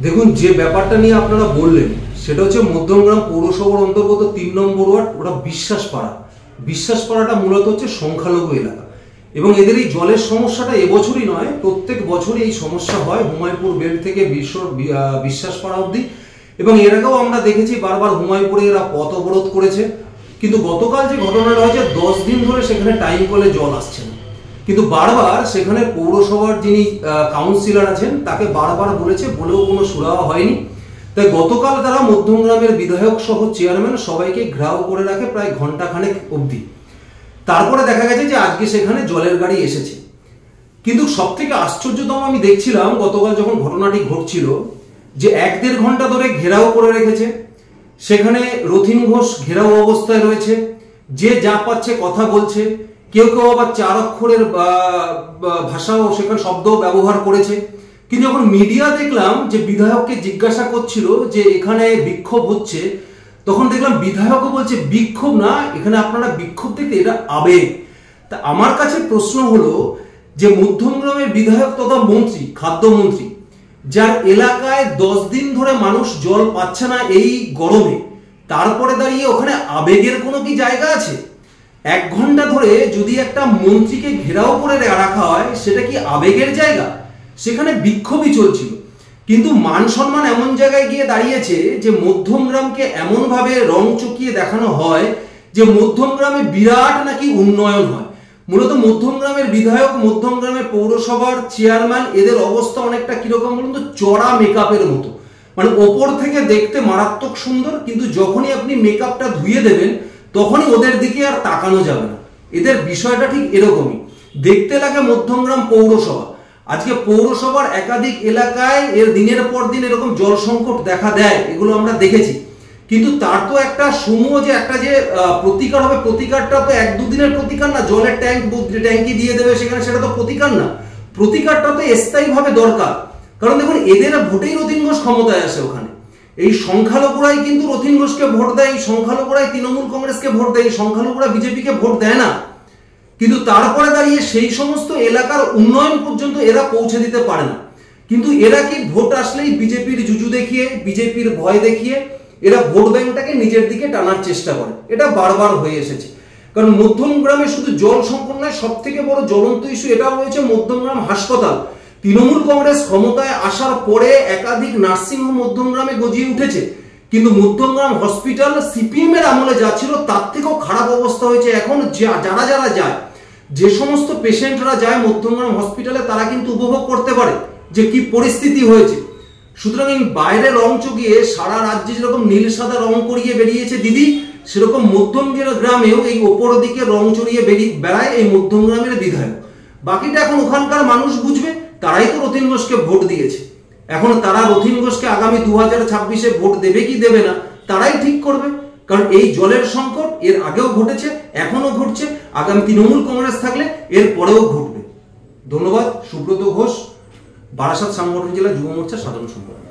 দেখুন, যে ব্যাপারটা নিয়ে আপনারা বললেন সেটা হচ্ছে মধ্যমগ্রাম পৌরসভার অন্তর্গত ৩ নম্বর ওয়ার্ড, ওটা বিশ্বাসপাড়া। বিশ্বাসপাড়াটা মূলত হচ্ছে সংখ্যালঘু এলাকা এবং এদের এই জলের সমস্যাটা এবছরই নয়, প্রত্যেক বছরই এই সমস্যা হয় হুমায়ুনপুর বেল্ট থেকে বিশ্বাসপাড়া অবধি। এবং এর আগেও আমরা দেখেছি বারবার হুমায়ুনপুরে এরা পথ অবরোধ করেছে। কিন্তু গতকাল যে ঘটনাটা হয়েছে, 10 দিন ধরে সেখানে টাইম কলে জল আসছে না, কিন্তু বারবার সেখানে পৌরসভার যিনি কাউন্সিলর আছেন তাকে বারবার বলেছে, বলেও কোনো সুরাহা হয়নি। তাই গতকাল তারা মধ্যমগ্রামের বিধায়ক সহ চেয়ারম্যান সবাইকে ঘেরাও করে রাখে প্রায় ঘন্টাখানেক অবধি। তারপরে দেখা গেছে যে আজকে সেখানে জলের গাড়ি এসেছে। কিন্তু সব থেকে আশ্চর্যতম আমি দেখছিলাম গতকাল যখন ঘটনাটি ঘটছিল, যে 1-1.5 ঘন্টা ধরে ঘেরাও করে রেখেছে। সেখানে রথিন ঘোষ ঘেরাও অবস্থায় রয়েছে, যে যা পাচ্ছে কথা বলছে, কেউ কেউ আবার 4 অক্ষরের ভাষাও সেখানে শব্দ ব্যবহার করেছে। কিন্তু যখন মিডিয়া দেখলাম যে বিধায়ককে জিজ্ঞাসা করছিল যে এখানে বিক্ষোভ হচ্ছে, তখন দেখলাম বিধায়কও বলছে বিক্ষোভ না, এখানে আপনারা বিক্ষোভ দেখতে, এটা আবেগ। তা আমার কাছে প্রশ্ন হলো যে মধ্যমগ্রামের বিধায়ক তথা মন্ত্রী, খাদ্যমন্ত্রী, যার এলাকায় 10 দিন ধরে মানুষ জল পাচ্ছে না এই গরমে, তারপরে দাঁড়িয়ে ওখানে আবেগের কোনো কি জায়গা আছে? 1 ঘন্টা ধরে যদি একটা মন্ত্রীকে ঘেরাও করে রাখা হয়, সেটা কি আবেগের জায়গা? সেখানে বিক্ষোভই চলছিল। কিন্তু মান সম্মান এমন জায়গায় গিয়ে দাঁড়িয়েছে যে মধ্যমগ্রামকে এমনভাবে রং চকিয়ে দেখানো হয় যে মধ্যমগ্রামে বিরাট নাকি উন্নয়ন হয়। মূলত মধ্যমগ্রামের বিধায়ক, মধ্যমগ্রামের পৌরসভার চেয়ারম্যান, এদের অবস্থা অনেকটা কিরকম বলুন তো, চড়া মেকআপের মতো। মানে ওপর থেকে দেখতে মারাত্মক সুন্দর, কিন্তু যখনই আপনি মেকআপটা ধুয়ে দেবেন তখনই ওদের দিকে আর তাকানো যাবে না। এদের বিষয়টা ঠিক এরকমই দেখতে লাগে মধ্যমগ্রাম পৌরসভা। আজকে পৌরসভার একাধিক এলাকায় এর দিনের পর দিন এরকম জল সংকট দেখা দেয়, এগুলো আমরা দেখেছি। কিন্তু তার তো একটা সমূহ যে একটা যে প্রতিকার হবে, প্রতিকারটা তো 1-2 দিনের প্রতিকার না। জলের ট্যাঙ্কি দিয়ে দেবে সেখানে, সেটা তো প্রতিকার না। প্রতিকারটা তো স্থায়ীভাবে দরকার। কারণ দেখুন, এদের ভোটেই রথিন ঘোষ ক্ষমতায় আসে। ওখানে এই সংখ্যালঘুরাই কিন্তু রথিন ঘোষকে ভোট দেয়, এই সংখ্যালঘুরাই তৃণমূল কংগ্রেসকে ভোট দেয়, এই সংখ্যালঘুরা বিজেপিকে ভোট দেয় না। কিন্তু তারপরে দাঁড়িয়ে সেই সমস্ত এলাকার উন্নয়ন পর্যন্ত এরা পৌঁছে দিতে পারে না। কিন্তু এরা কি ভোট আসলেই বিজেপির জুজু দেখিয়ে, বিজেপির ভয় দেখিয়ে এরা ভোট ব্যাংকটাকে নিজের দিকে টানার চেষ্টা করে। এটা বারবার হয়ে এসেছে। কারণ মধ্যমগ্রামে শুধু জল সংকট নয়, সব থেকে বড় জ্বলন্ত ইস্যু এটাও রয়েছে মধ্যমগ্রাম হাসপাতাল। তৃণমূল কংগ্রেস ক্ষমতায় আসার পরে একাধিক নার্সিংহোম মধ্যমগ্রামে গজিয়ে উঠেছে, কিন্তু মধ্যমগ্রাম হসপিটাল সিপিএম এর আমলে যা ছিল তার থেকেও খারাপ অবস্থা হয়েছে। এখন যারা যারা যায়, যে সমস্ত পেশেন্টরা যায় মধ্যমগ্রাম হসপিটালে, তারা কিন্তু উপভোগ করতে পারে যে কি পরিস্থিতি হয়েছে। সুতরাং এই বাইরে রং চকিয়ে সারা রাজ্যে যেরকম নীল সাদা রং করিয়ে বেরিয়েছে দিদি, সেরকম মধ্যমগ্রামেও এই ওপর দিকে রং চড়িয়ে বেড়ায় এই মধ্যমগ্রামের বিধায়ক। বাকিটা এখন ওখানকার মানুষ বুঝবে, তারাই তো রথিন ঘোষকে ভোট দিয়েছে। এখন তারা রথিন ঘোষকে আগামী 2026-এ ভোট দেবে কি দেবে না, তারাই ঠিক করবে। কারণ এই জলের সংকট এর আগেও ঘটেছে, এখনো ঘটছে, আগামী তৃণমূল কংগ্রেস থাকলে এর পরেও ঘটবে। ধন্যবাদ। সুব্রত ঘোষ, বারাসাত সাংগঠনিক জেলা যুব মোর্চার সাধারণ সম্পাদক।